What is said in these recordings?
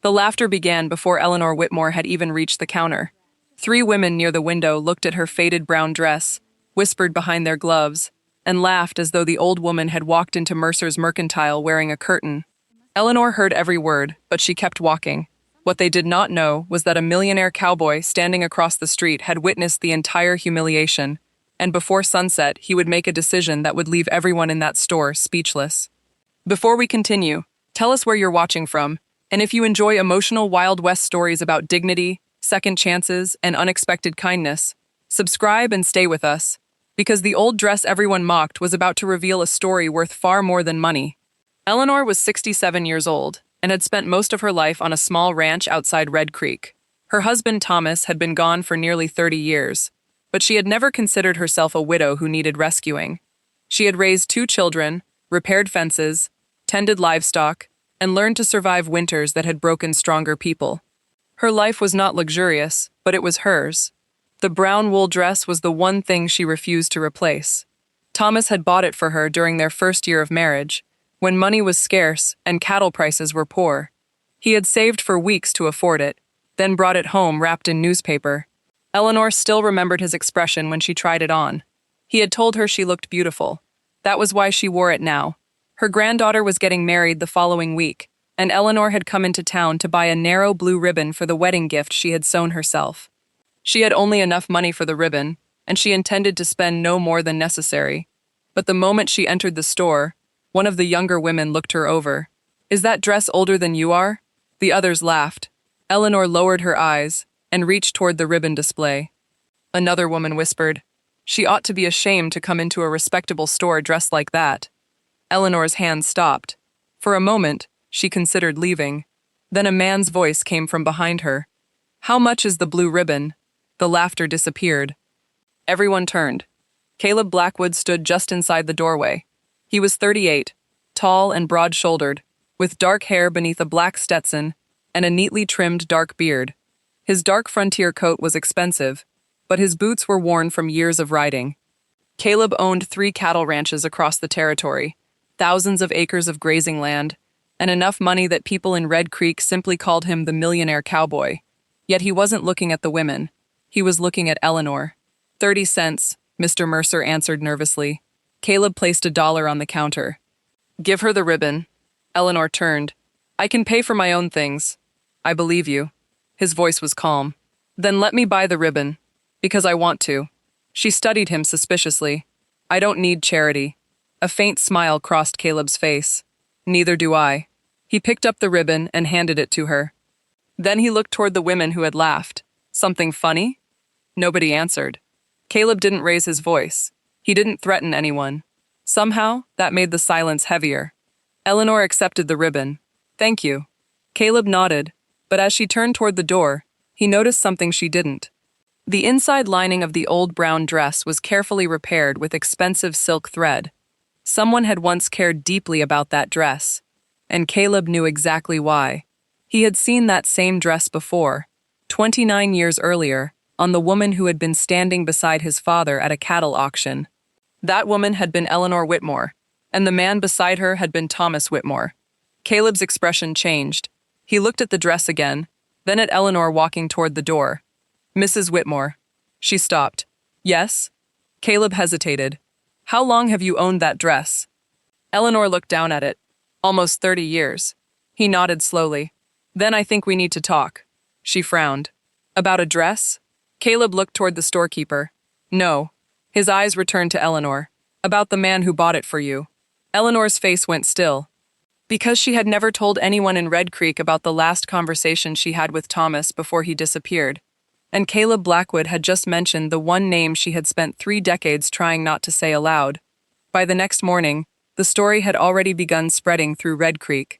The laughter began before Eleanor Whitmore had even reached the counter. Three women near the window looked at her faded brown dress, whispered behind their gloves, and laughed as though the old woman had walked into Mercer's Mercantile wearing a curtain. Eleanor heard every word, but she kept walking. What they did not know was that a millionaire cowboy standing across the street had witnessed the entire humiliation, and before sunset he would make a decision that would leave everyone in that store speechless. Before we continue, tell us where you're watching from, and if you enjoy emotional Wild West stories about dignity, second chances, and unexpected kindness, subscribe and stay with us, because the old dress everyone mocked was about to reveal a story worth far more than money. Eleanor was 67 years old and had spent most of her life on a small ranch outside Red Creek. Her husband Thomas had been gone for nearly 30 years, but she had never considered herself a widow who needed rescuing. She had raised 2 children, repaired fences, tended livestock, and learned to survive winters that had broken stronger people. Her life was not luxurious, but it was hers. The brown wool dress was the one thing she refused to replace. Thomas had bought it for her during their first year of marriage, when money was scarce and cattle prices were poor. He had saved for weeks to afford it, then brought it home wrapped in newspaper. Eleanor still remembered his expression when she tried it on. He had told her she looked beautiful. That was why she wore it now. Her granddaughter was getting married the following week, and Eleanor had come into town to buy a narrow blue ribbon for the wedding gift she had sewn herself. She had only enough money for the ribbon, and she intended to spend no more than necessary. But the moment she entered the store, one of the younger women looked her over. "Is that dress older than you are?" The others laughed. Eleanor lowered her eyes and reached toward the ribbon display. Another woman whispered, "She ought to be ashamed to come into a respectable store dressed like that." Eleanor's hand stopped. For a moment, she considered leaving. Then a man's voice came from behind her. "How much is the blue ribbon?" The laughter disappeared. Everyone turned. Caleb Blackwood stood just inside the doorway. He was 38, tall and broad-shouldered, with dark hair beneath a black Stetson and a neatly trimmed dark beard. His dark frontier coat was expensive, but his boots were worn from years of riding. Caleb owned 3 cattle ranches across the territory, thousands of acres of grazing land, and enough money that people in Red Creek simply called him the Millionaire Cowboy. Yet he wasn't looking at the women. He was looking at Eleanor. 30 cents, Mr. Mercer answered nervously. Caleb placed $1 on the counter. "Give her the ribbon." Eleanor turned. "I can pay for my own things." "I believe you." His voice was calm. "Then let me buy the ribbon. Because I want to." She studied him suspiciously. "I don't need charity." A faint smile crossed Caleb's face. "Neither do I." He picked up the ribbon and handed it to her. Then he looked toward the women who had laughed. "Something funny?" Nobody answered. Caleb didn't raise his voice. He didn't threaten anyone. Somehow, that made the silence heavier. Eleanor accepted the ribbon. "Thank you." Caleb nodded, but as she turned toward the door, he noticed something she didn't. The inside lining of the old brown dress was carefully repaired with expensive silk thread. Someone had once cared deeply about that dress, and Caleb knew exactly why. He had seen that same dress before, 29 years earlier, on the woman who had been standing beside his father at a cattle auction. That woman had been Eleanor Whitmore, and the man beside her had been Thomas Whitmore. Caleb's expression changed. He looked at the dress again, then at Eleanor walking toward the door. "Mrs. Whitmore." She stopped. "Yes?" Caleb hesitated. "How long have you owned that dress?" Eleanor looked down at it. "Almost 30 years." He nodded slowly. "Then I think we need to talk." She frowned. "About a dress?" Caleb looked toward the storekeeper. "No." His eyes returned to Eleanor. "About the man who bought it for you." Eleanor's face went still. Because she had never told anyone in Red Creek about the last conversation she had with Thomas before he disappeared. And Caleb Blackwood had just mentioned the one name she had spent 3 decades trying not to say aloud. By the next morning, the story had already begun spreading through Red Creek.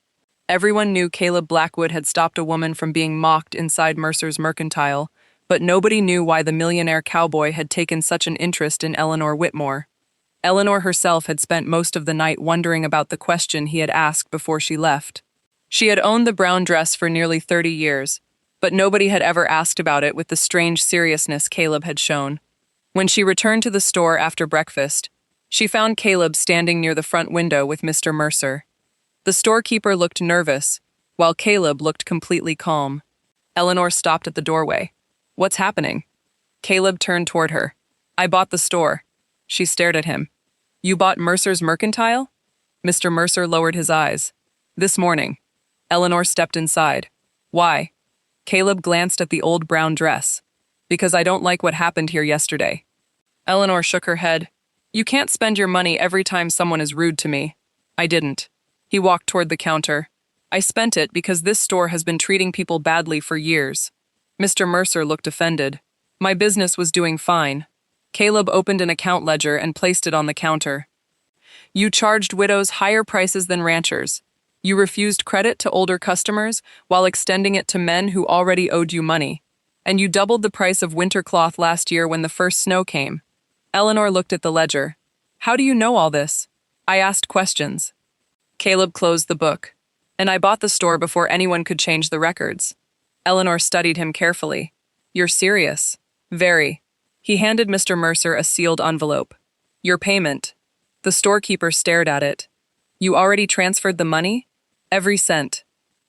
Everyone knew Caleb Blackwood had stopped a woman from being mocked inside Mercer's Mercantile, but nobody knew why the millionaire cowboy had taken such an interest in Eleanor Whitmore. Eleanor herself had spent most of the night wondering about the question he had asked before she left. She had owned the brown dress for nearly 30 years, but nobody had ever asked about it with the strange seriousness Caleb had shown. When she returned to the store after breakfast, she found Caleb standing near the front window with Mr. Mercer. The storekeeper looked nervous, while Caleb looked completely calm. Eleanor stopped at the doorway. "What's happening?" Caleb turned toward her. "I bought the store." She stared at him. "You bought Mercer's Mercantile?" Mr. Mercer lowered his eyes. "This morning." Eleanor stepped inside. "Why?" Caleb glanced at the old brown dress. "Because I don't like what happened here yesterday." Eleanor shook her head. "You can't spend your money every time someone is rude to me." "I didn't." He walked toward the counter. "I spent it because this store has been treating people badly for years." Mr. Mercer looked offended. "My business was doing fine." Caleb opened an account ledger and placed it on the counter. "You charged widows higher prices than ranchers. You refused credit to older customers while extending it to men who already owed you money. And you doubled the price of winter cloth last year when the first snow came." Eleanor looked at the ledger. "How do you know all this?" "I asked questions." Caleb closed the book. "And I bought the store before anyone could change the records." Eleanor studied him carefully. "You're serious." "Very." He handed Mr. Mercer a sealed envelope. "Your payment." The storekeeper stared at it. "You already transferred the money?" "Every cent."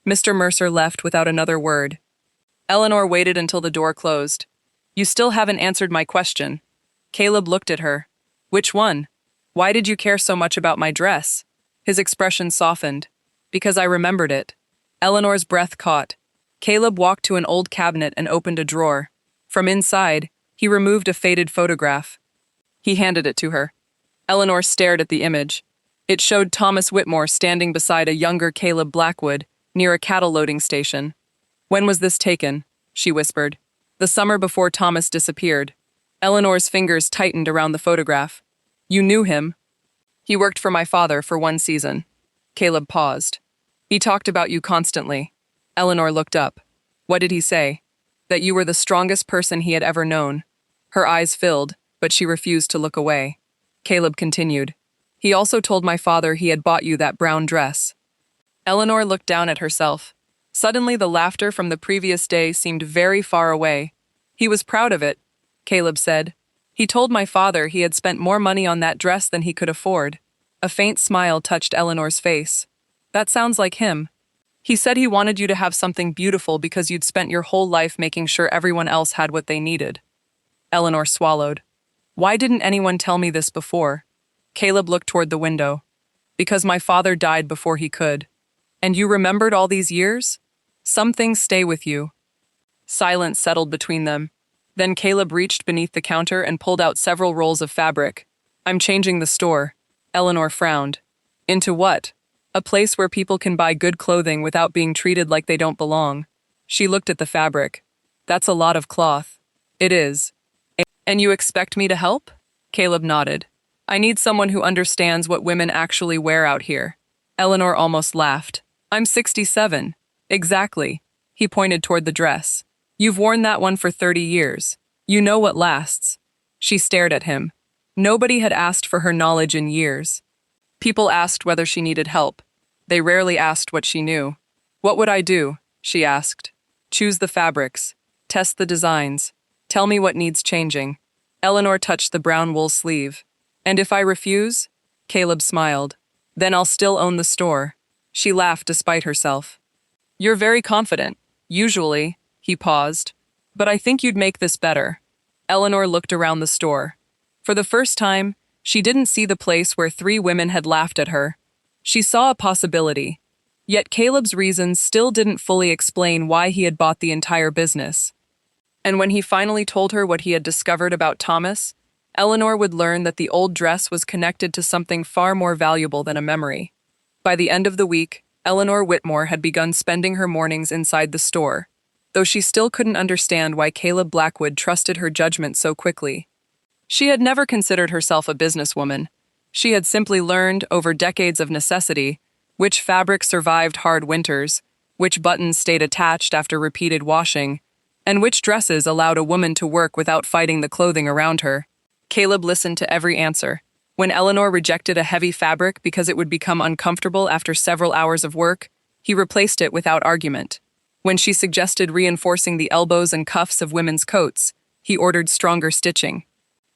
Mr. Mercer left without another word. Eleanor waited until the door closed. "You still haven't answered my question." Caleb looked at her. "Which one?" "Why did you care so much about my dress?" His expression softened. "Because I remembered it." Eleanor's breath caught. Caleb walked to an old cabinet and opened a drawer. From inside, he removed a faded photograph. He handed it to her. Eleanor stared at the image. It showed Thomas Whitmore standing beside a younger Caleb Blackwood near a cattle loading station. "When was this taken?" she whispered. "The summer before Thomas disappeared." Eleanor's fingers tightened around the photograph. "You knew him?" "He worked for my father for one season." Caleb paused. "He talked about you constantly." Eleanor looked up. "What did he say?" "That you were the strongest person he had ever known." Her eyes filled, but she refused to look away. Caleb continued. "He also told my father he had bought you that brown dress." Eleanor looked down at herself. Suddenly the laughter from the previous day seemed very far away. "He was proud of it," Caleb said. "He told my father he had spent more money on that dress than he could afford." A faint smile touched Eleanor's face. "That sounds like him." "He said he wanted you to have something beautiful because you'd spent your whole life making sure everyone else had what they needed." Eleanor swallowed. "Why didn't anyone tell me this before?" Caleb looked toward the window. "Because my father died before he could." "And you remembered all these years?" "Some things stay with you." Silence settled between them. Then Caleb reached beneath the counter and pulled out several rolls of fabric. "I'm changing the store." Eleanor frowned. "Into what?" "A place where people can buy good clothing without being treated like they don't belong." She looked at the fabric. "That's a lot of cloth." "It is." "And you expect me to help?" Caleb nodded. "I need someone who understands what women actually wear out here." Eleanor almost laughed. "I'm 67. "Exactly." He pointed toward the dress. "You've worn that one for 30 years. You know what lasts." She stared at him. Nobody had asked for her knowledge in years. People asked whether she needed help. They rarely asked what she knew. "What would I do?" she asked. "Choose the fabrics. Test the designs. Tell me what needs changing." Eleanor touched the brown wool sleeve. "And if I refuse?" Caleb smiled. "Then I'll still own the store." She laughed despite herself. "You're very confident. Usually." He paused. "But I think you'd make this better." Eleanor looked around the store. For the first time, she didn't see the place where 3 women had laughed at her. She saw a possibility. Yet Caleb's reasons still didn't fully explain why he had bought the entire business. And when he finally told her what he had discovered about Thomas, Eleanor would learn that the old dress was connected to something far more valuable than a memory. By the end of the week, Eleanor Whitmore had begun spending her mornings inside the store, though she still couldn't understand why Caleb Blackwood trusted her judgment so quickly. She had never considered herself a businesswoman. She had simply learned, over decades of necessity, which fabric survived hard winters, which buttons stayed attached after repeated washing, and which dresses allowed a woman to work without fighting the clothing around her. Caleb listened to every answer. When Eleanor rejected a heavy fabric because it would become uncomfortable after several hours of work, he replaced it without argument. When she suggested reinforcing the elbows and cuffs of women's coats, he ordered stronger stitching.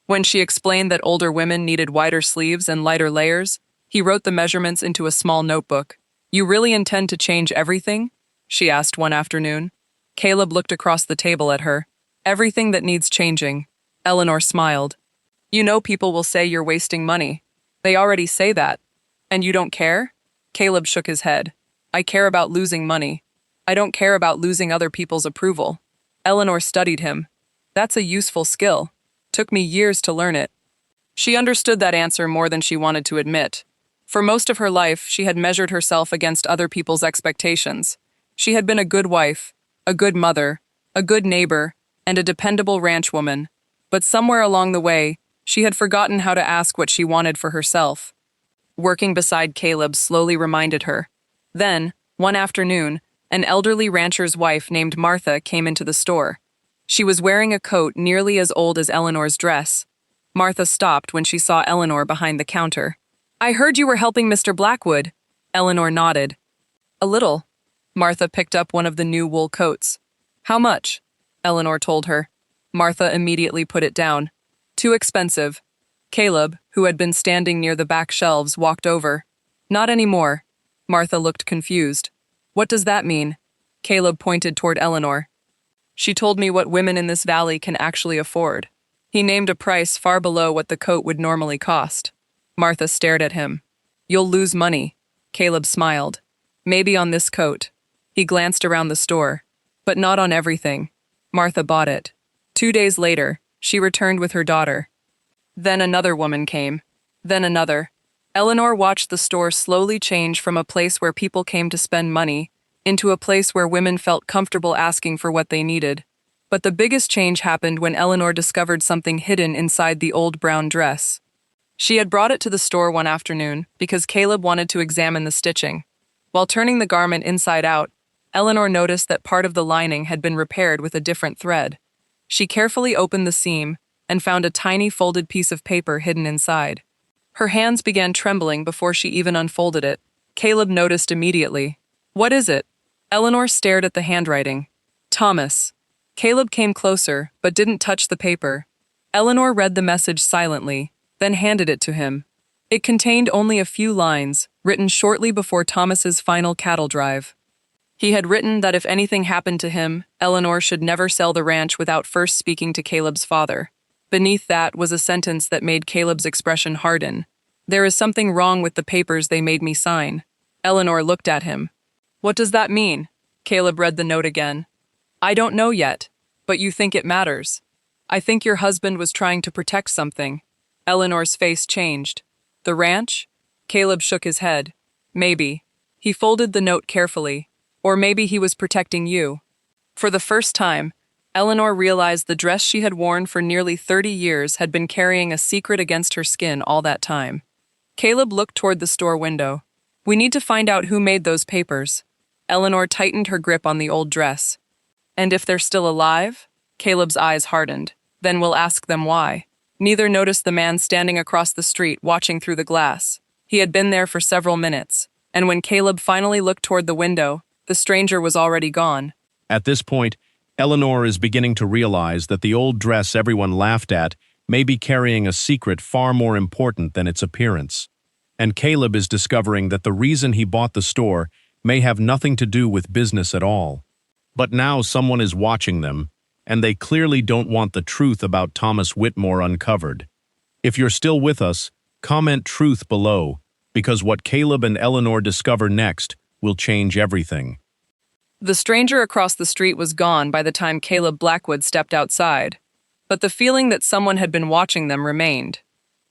When she explained that older women needed wider sleeves and lighter layers, he wrote the measurements into a small notebook. "You really intend to change everything?" she asked one afternoon. Caleb looked across the table at her. Everything that needs changing. Eleanor smiled. You know people will say you're wasting money. They already say that. And you don't care? Caleb shook his head. I care about losing money. I don't care about losing other people's approval. Eleanor studied him. That's a useful skill. Took me years to learn it. She understood that answer more than she wanted to admit. For most of her life, she had measured herself against other people's expectations. She had been a good wife, a good mother, a good neighbor, and a dependable ranchwoman. But somewhere along the way, she had forgotten how to ask what she wanted for herself. Working beside Caleb slowly reminded her. Then, one afternoon, an elderly rancher's wife named Martha came into the store. She was wearing a coat nearly as old as Eleanor's dress. Martha stopped when she saw Eleanor behind the counter. I heard you were helping Mr. Blackwood. Eleanor nodded. A little. Martha picked up one of the new wool coats. How much? Eleanor told her. Martha immediately put it down. Too expensive. Caleb, who had been standing near the back shelves, walked over. Not anymore. Martha looked confused. What does that mean? Caleb pointed toward Eleanor. She told me what women in this valley can actually afford. He named a price far below what the coat would normally cost. Martha stared at him. You'll lose money. Caleb smiled. Maybe on this coat. He glanced around the store. But not on everything. Martha bought it. 2 days later, she returned with her daughter. Then another woman came. Then another. Eleanor watched the store slowly change from a place where people came to spend money into a place where women felt comfortable asking for what they needed. But the biggest change happened when Eleanor discovered something hidden inside the old brown dress. She had brought it to the store one afternoon because Caleb wanted to examine the stitching. While turning the garment inside out, Eleanor noticed that part of the lining had been repaired with a different thread. She carefully opened the seam and found a tiny folded piece of paper hidden inside. Her hands began trembling before she even unfolded it. Caleb noticed immediately. What is it? Eleanor stared at the handwriting. Thomas. Caleb came closer, but didn't touch the paper. Eleanor read the message silently, then handed it to him. It contained only a few lines, written shortly before Thomas's final cattle drive. He had written that if anything happened to him, Eleanor should never sell the ranch without first speaking to Caleb's father. Beneath that was a sentence that made Caleb's expression harden. There is something wrong with the papers they made me sign. Eleanor looked at him. What does that mean? Caleb read the note again. I don't know yet, but you think it matters. I think your husband was trying to protect something. Eleanor's face changed. The ranch? Caleb shook his head. Maybe. He folded the note carefully. Or maybe he was protecting you. For the first time, Eleanor realized the dress she had worn for nearly 30 years had been carrying a secret against her skin all that time. Caleb looked toward the store window. We need to find out who made those papers. Eleanor tightened her grip on the old dress. And if they're still alive? Caleb's eyes hardened. Then we'll ask them why. Neither noticed the man standing across the street watching through the glass. He had been there for several minutes, and when Caleb finally looked toward the window, the stranger was already gone. At this point, Eleanor is beginning to realize that the old dress everyone laughed at may be carrying a secret far more important than its appearance. And Caleb is discovering that the reason he bought the store may have nothing to do with business at all. But now someone is watching them, and they clearly don't want the truth about Thomas Whitmore uncovered. If you're still with us, comment truth below, because what Caleb and Eleanor discover next will change everything. The stranger across the street was gone by the time Caleb Blackwood stepped outside, but the feeling that someone had been watching them remained.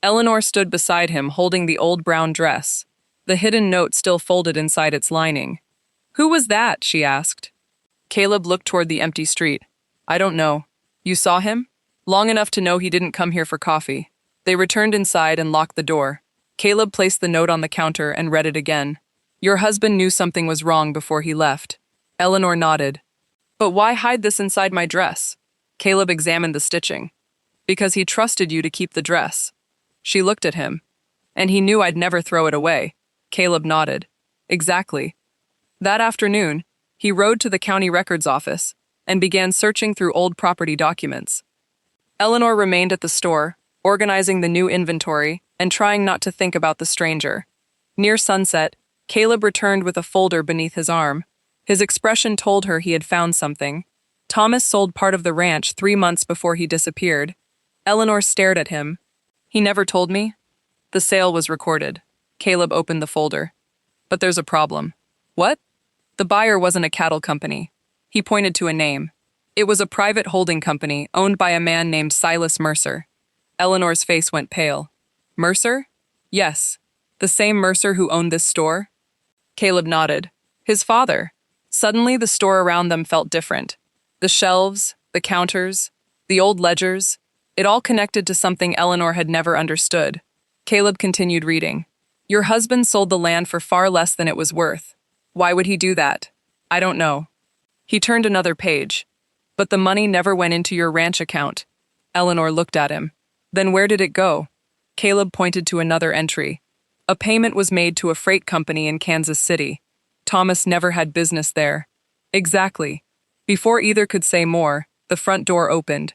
Eleanor stood beside him holding the old brown dress, the hidden note still folded inside its lining. Who was that? She asked. Caleb looked toward the empty street. I don't know. You saw him? Long enough to know he didn't come here for coffee. They returned inside and locked the door. Caleb placed the note on the counter and read it again. Your husband knew something was wrong before he left. Eleanor nodded. But why hide this inside my dress? Caleb examined the stitching. Because he trusted you to keep the dress. She looked at him. And he knew I'd never throw it away. Caleb nodded. Exactly. That afternoon, he rode to the county records office and began searching through old property documents. Eleanor remained at the store, organizing the new inventory and trying not to think about the stranger. Near sunset, Caleb returned with a folder beneath his arm. His expression told her he had found something. Thomas sold part of the ranch 3 months before he disappeared. Eleanor stared at him. He never told me? The sale was recorded. Caleb opened the folder. But there's a problem. What? The buyer wasn't a cattle company. He pointed to a name. It was a private holding company owned by a man named Silas Mercer. Eleanor's face went pale. Mercer? Yes. The same Mercer who owned this store? Caleb nodded. His father. Suddenly, the store around them felt different. The shelves, the counters, the old ledgers, it all connected to something Eleanor had never understood. Caleb continued reading. Your husband sold the land for far less than it was worth. Why would he do that? I don't know. He turned another page. But the money never went into your ranch account. Eleanor looked at him. Then where did it go? Caleb pointed to another entry. A payment was made to a freight company in Kansas City. Thomas never had business there. Exactly. Before either could say more, the front door opened.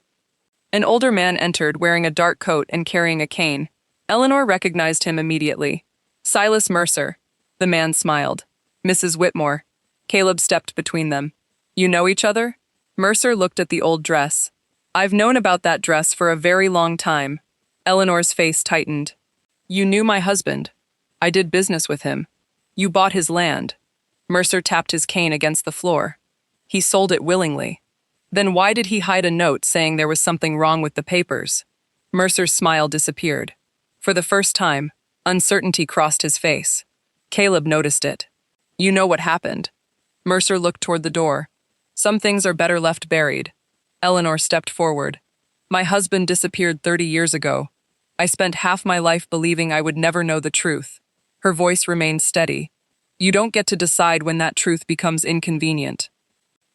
An older man entered wearing a dark coat and carrying a cane. Eleanor recognized him immediately. Silas Mercer. The man smiled. Mrs. Whitmore. Caleb stepped between them. You know each other? Mercer looked at the old dress. I've known about that dress for a very long time. Eleanor's face tightened. You knew my husband. I did business with him. You bought his land. Mercer tapped his cane against the floor. He sold it willingly. Then why did he hide a note saying there was something wrong with the papers? Mercer's smile disappeared. For the first time, uncertainty crossed his face. Caleb noticed it. You know what happened. Mercer looked toward the door. Some things are better left buried. Eleanor stepped forward. My husband disappeared 30 years ago. I spent half my life believing I would never know the truth. Her voice remained steady. You don't get to decide when that truth becomes inconvenient.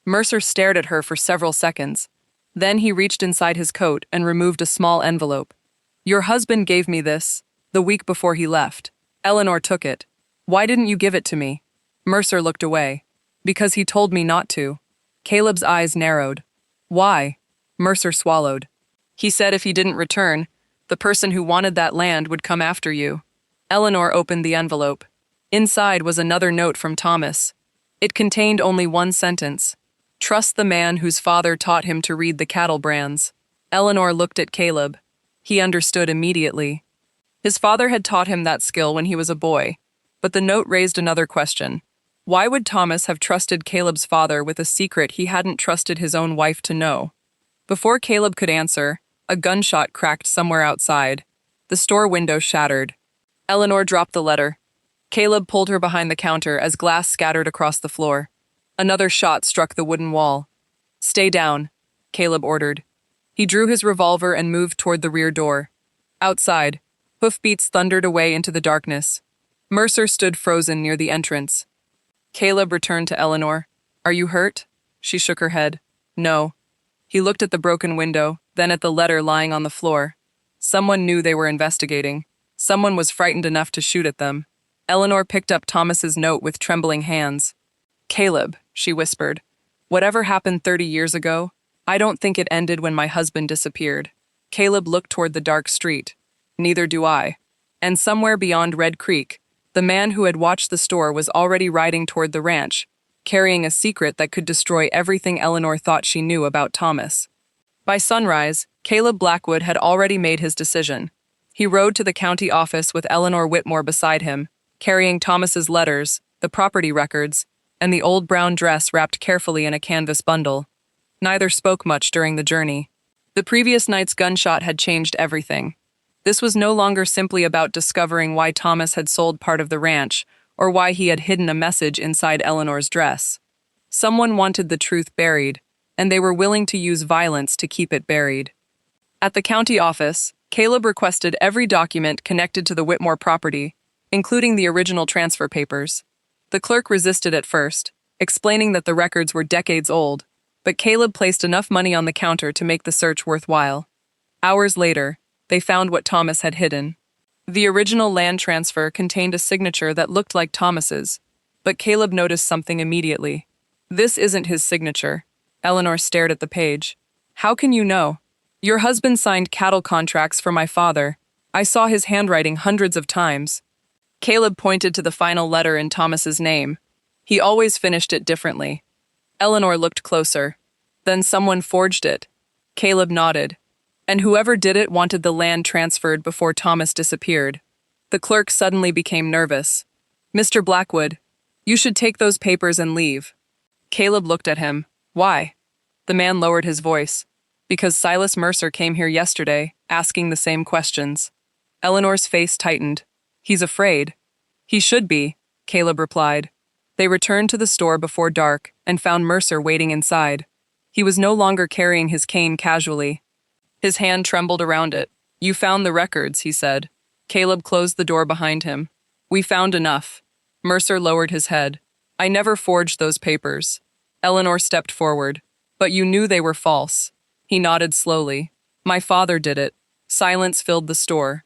Mercer stared at her for several seconds. Then he reached inside his coat and removed a small envelope. Your husband gave me this, the week before he left. Eleanor took it. Why didn't you give it to me? Mercer looked away. Because he told me not to. Caleb's eyes narrowed. Why? Mercer swallowed. He said if he didn't return, the person who wanted that land would come after you. Eleanor opened the envelope. Inside was another note from Thomas. It contained only one sentence. Trust the man whose father taught him to read the cattle brands. Eleanor looked at Caleb. He understood immediately. His father had taught him that skill when he was a boy, but the note raised another question. Why would Thomas have trusted Caleb's father with a secret he hadn't trusted his own wife to know? Before Caleb could answer, a gunshot cracked somewhere outside. The store window shattered. Eleanor dropped the letter. Caleb pulled her behind the counter as glass scattered across the floor. Another shot struck the wooden wall. Stay down, Caleb ordered. He drew his revolver and moved toward the rear door. Outside, hoofbeats thundered away into the darkness. Mercer stood frozen near the entrance. Caleb returned to Eleanor. Are you hurt? She shook her head. No. He looked at the broken window, then at the letter lying on the floor. Someone knew they were investigating. Someone was frightened enough to shoot at them. Eleanor picked up Thomas's note with trembling hands. Caleb, she whispered, whatever happened 30 years ago, I don't think it ended when my husband disappeared. Caleb looked toward the dark street. Neither do I. And somewhere beyond Red Creek, the man who had watched the store was already riding toward the ranch, carrying a secret that could destroy everything Eleanor thought she knew about Thomas. By sunrise, Caleb Blackwood had already made his decision. He rode to the county office with Eleanor Whitmore beside him, carrying Thomas's letters, the property records, and the old brown dress wrapped carefully in a canvas bundle. Neither spoke much during the journey. The previous night's gunshot had changed everything. This was no longer simply about discovering why Thomas had sold part of the ranch, or why he had hidden a message inside Eleanor's dress. Someone wanted the truth buried, and they were willing to use violence to keep it buried. At the county office, Caleb requested every document connected to the Whitmore property, including the original transfer papers. The clerk resisted at first, explaining that the records were decades old, but Caleb placed enough money on the counter to make the search worthwhile. Hours later, they found what Thomas had hidden. The original land transfer contained a signature that looked like Thomas's, but Caleb noticed something immediately. This isn't his signature. Eleanor stared at the page. How can you know? Your husband signed cattle contracts for my father. I saw his handwriting hundreds of times. Caleb pointed to the final letter in Thomas's name. He always finished it differently. Eleanor looked closer. Then someone forged it. Caleb nodded. And whoever did it wanted the land transferred before Thomas disappeared. The clerk suddenly became nervous. "Mr. Blackwood, you should take those papers and leave." Caleb looked at him. "Why?" The man lowered his voice. "Because Silas Mercer came here yesterday, asking the same questions." Eleanor's face tightened. "He's afraid." "He should be," Caleb replied. They returned to the store before dark and found Mercer waiting inside. He was no longer carrying his cane casually. His hand trembled around it. "You found the records," he said. Caleb closed the door behind him. "We found enough." Mercer lowered his head. "I never forged those papers." Eleanor stepped forward. "But you knew they were false." He nodded slowly. "My father did it." Silence filled the store.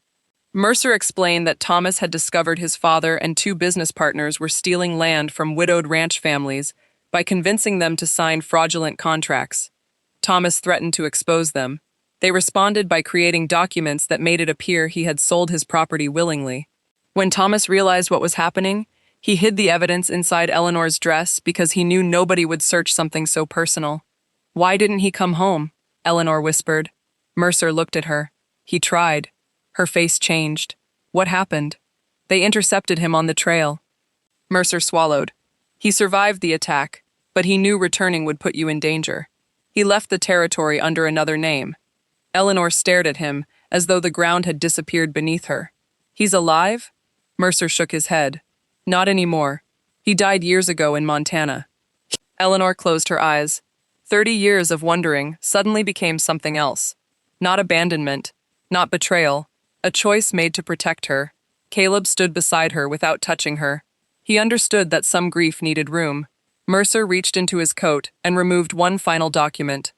Mercer explained that Thomas had discovered his father and two business partners were stealing land from widowed ranch families by convincing them to sign fraudulent contracts. Thomas threatened to expose them. They responded by creating documents that made it appear he had sold his property willingly. When Thomas realized what was happening, he hid the evidence inside Eleanor's dress because he knew nobody would search something so personal. "Why didn't he come home?" Eleanor whispered. Mercer looked at her. "He tried." Her face changed. "What happened?" "They intercepted him on the trail." Mercer swallowed. "He survived the attack, but he knew returning would put you in danger. He left the territory under another name." Eleanor stared at him, as though the ground had disappeared beneath her. "He's alive?" Mercer shook his head. "Not anymore. He died years ago in Montana." Eleanor closed her eyes. 30 years of wondering suddenly became something else. Not abandonment, not betrayal, a choice made to protect her. Caleb stood beside her without touching her. He understood that some grief needed room. Mercer reached into his coat and removed one final document.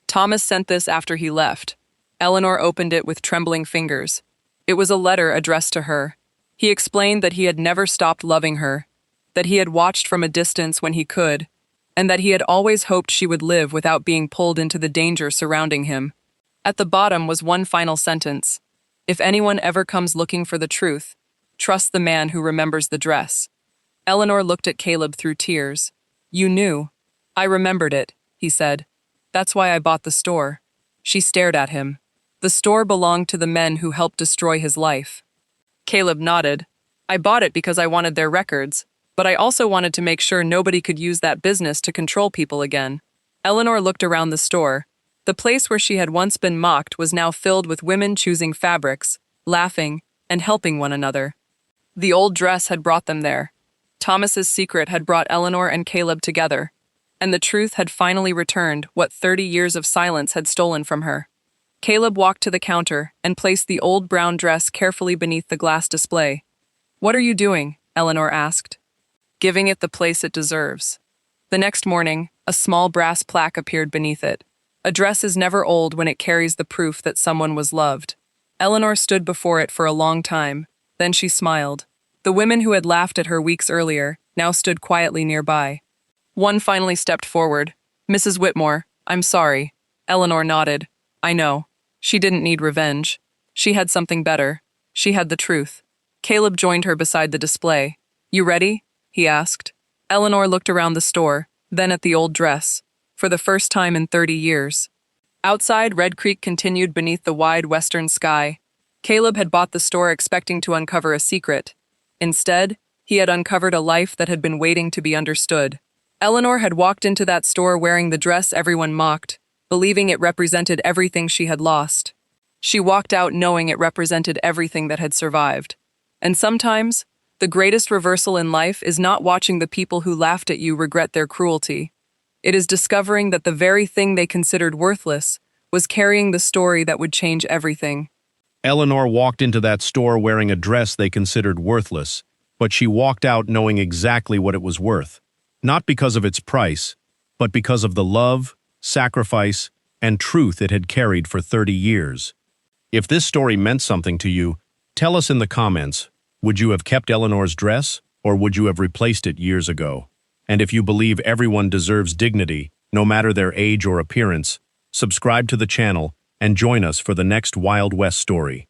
"Thomas sent this after he left." Eleanor opened it with trembling fingers. It was a letter addressed to her. He explained that he had never stopped loving her, that he had watched from a distance when he could, and that he had always hoped she would live without being pulled into the danger surrounding him. At the bottom was one final sentence. "If anyone ever comes looking for the truth, trust the man who remembers the dress." Eleanor looked at Caleb through tears. "You knew." "I remembered it," he said. "That's why I bought the store." She stared at him. The store belonged to the men who helped destroy his life. Caleb nodded. "I bought it because I wanted their records, but I also wanted to make sure nobody could use that business to control people again." Eleanor looked around the store. The place where she had once been mocked was now filled with women choosing fabrics, laughing, and helping one another. The old dress had brought them there. Thomas's secret had brought Eleanor and Caleb together, and the truth had finally returned what 30 years of silence had stolen from her. Caleb walked to the counter and placed the old brown dress carefully beneath the glass display. "What are you doing?" Eleanor asked. "Giving it the place it deserves." The next morning, a small brass plaque appeared beneath it. A dress is never old when it carries the proof that someone was loved. Eleanor stood before it for a long time, then she smiled. The women who had laughed at her weeks earlier now stood quietly nearby. One finally stepped forward. "Mrs. Whitmore, I'm sorry." Eleanor nodded. "I know. She didn't need revenge. She had something better. She had the truth." Caleb joined her beside the display. "You ready?" he asked. Eleanor looked around the store, then at the old dress, for the first time in 30 years. Outside, Red Creek continued beneath the wide western sky. Caleb had bought the store expecting to uncover a secret. Instead, he had uncovered a life that had been waiting to be understood. Eleanor had walked into that store wearing the dress everyone mocked, believing it represented everything she had lost. She walked out knowing it represented everything that had survived. And sometimes, the greatest reversal in life is not watching the people who laughed at you regret their cruelty. It is discovering that the very thing they considered worthless was carrying the story that would change everything. Eleanor walked into that store wearing a dress they considered worthless, but she walked out knowing exactly what it was worth. Not because of its price, but because of the love, sacrifice, and truth it had carried for 30 years. If this story meant something to you, tell us in the comments. Would you have kept Eleanor's dress, or would you have replaced it years ago? And if you believe everyone deserves dignity, no matter their age or appearance, subscribe to the channel and join us for the next Wild West story.